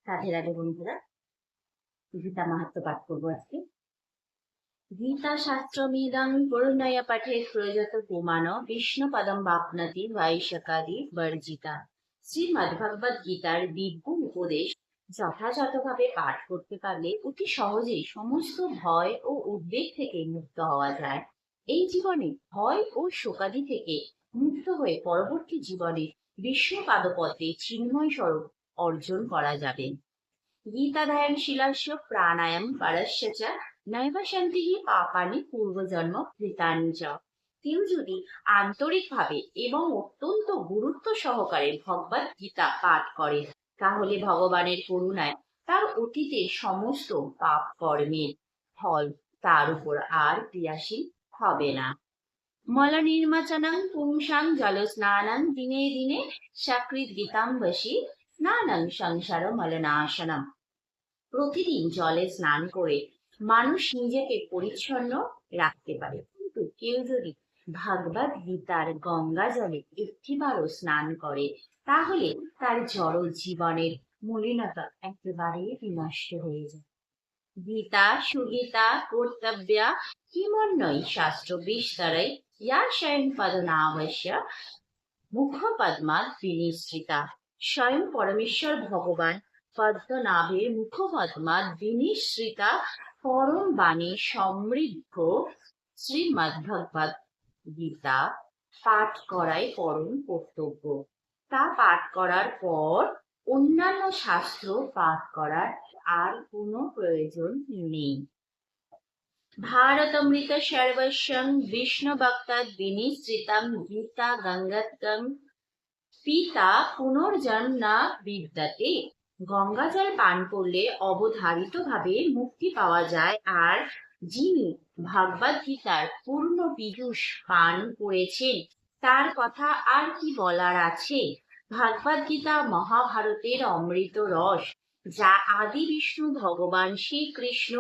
রাধে রাধে বন্ধুরা, গীতা মাহাত্ম্য পাঠ করবো আজকে। গীতা শাস্ত্রমিদং পরিণয় পাঠে প্রয়ত পুমান বিষ্ণু পদম বাপ্নতি বৈশকাদি বর্জিতা। শ্রীমদ্ভগবদ গীতার দিব্য উপদেশ যথাযথভাবে পাঠ করতে পারলে অতি সহজেই সমস্ত ভয় ও উদ্বেগ থেকে মুক্ত হওয়া যায়। এই জীবনে ভয় ও শোকাদি থেকে মুক্ত হয়ে পরবর্তী জীবনে বিষ্ণু পাদপদ্মে চিন্ময় স্বরূপ অর্জন করা যাবে। গীতাধ্যায়নশীলস্য প্রাণায়াম পরস্য চ নৈব শান্তিঃ পাপানি পূর্বজন্ম কৃতানি চ। কেউ যদি আন্তরিকভাবে এবং অত্যন্ত গুরুত্ব সহকারে ভগবদ গীতা পাঠ করে তাহলে ভগবানের করুণায় তার অতীতের সমস্ত পাপ কর্মের ফল তার উপর আর ক্রিয়াশীল হবে না। মল নির্মাচনং পুংসাং জল স্নানং দিনে দিনে সাকৃত গীতাম্বসী স্নানং সংসার মলনাশনম। প্রতিদিন জলে স্নান করে মানুষ নিজেকে পরিচ্ছন্ন রাখতে পারে, কিন্তু কেউ যদি ভাগবত গীতার গঙ্গা জলে একটিবারও স্নান করে তাহলে তার জড় জীবনের মলিনতা একেবারে বিনষ্ট হয়ে যায়। গীতা সুগীতা কর্তব্যা কিমন্যই শাস্ত্র বিস্তরাই ইয়া স্বয়ং পদনাবশ্য মুখপদ্মাৎ বিনিশ্রিতা। স্বয়ং পরমেশ্বর ভগবান পদ্মনাভের মুখপদ্মাৎ বিনিশ্রিতা পরম বাণী সমৃদ্ধ শ্রীমদ্ভগবদ গীতা পাঠ করাই পরম কর্তব্য। তা পাঠ করার পর অন্যান্য শাস্ত্র পাঠ করার আর কোনো প্রয়োজন নেই। ভারতমৃত সর্বস্বং বিষ্ণু ভক্তাৎ বিনিশ্রিতং গীতা গঙ্গাত্কং পিতা পুনর্জন্ম না বিদ্যতে। গঙ্গা জল পান করলে অবধারিতভাবে মুক্তি পাওয়া যায়, আর যিনি ভগবদ গীতার পূর্ণ পীযূষ পান করেছেন তার কথা আর কি বলার আছে। ভগবদ গীতা মহাভারতের অমৃত রস, যা আদি বিষ্ণু ভগবান শ্রীকৃষ্ণ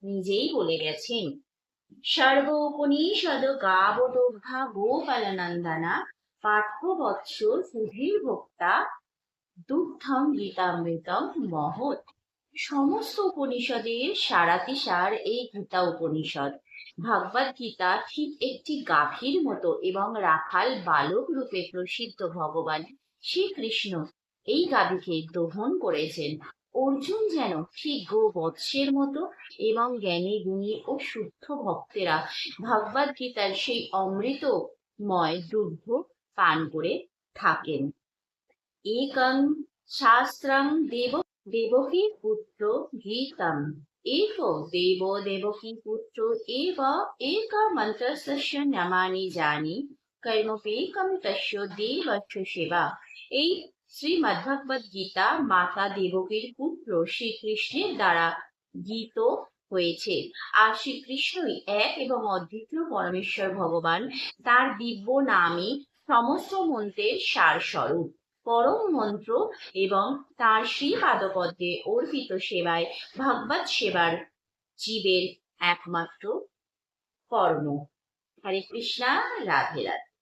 নিজেই বলে গেছেন। সর্বোপনিষদ গাবদোগ্ধা গোপালনন্দনা পাঠ্যবৎস সুধীর ভোক্তা দুগ্ধম গীতামৃতম মহৎ। সমস্ত উপনিষদের সারাতিসার এই গীতা উপনিষদ। ভগবদ গীতা ঠিক একটি গাভীর মতো এবং রাখাল বালক রূপে প্রসিদ্ধ ভগবান শ্রীকৃষ্ণ এই গাভীকে দহন করেছেন। অর্জুন যেন ঠিক গোবৎসের মতো এবং জ্ঞানী গুণী ও শুদ্ধ ভক্তেরা ভগবদ গীতার সেই অমৃতময় দুগ্ধ পান করে থাকেন। একং শাস্ত্রং দেবকী পুত্র গীতম এক দেব দেবকী পুত্র এব এক মন্ত্রস্য নামানি জানি কর্মপেকম তস্য দেবস্য সেবা। এই শ্রীমদ্ভগবদ গীতা মাতা দেবকীর পুত্র শ্রীকৃষ্ণের দ্বারা গীত হয়েছে, আর শ্রীকৃষ্ণই এক এবং অদ্বিতীয় পরমেশ্বর ভগবান। তার দিব্য নামই সমস্ত মন্ত্রের সার স্বরূপ। পরম মন্ত্র এবং তার শ্রীপাদপদ্মে অর্পিত সেবায় ভগবত সেবার জীবের একমাত্র কর্ম। হরে কৃষ্ণা, রাধে রাধে।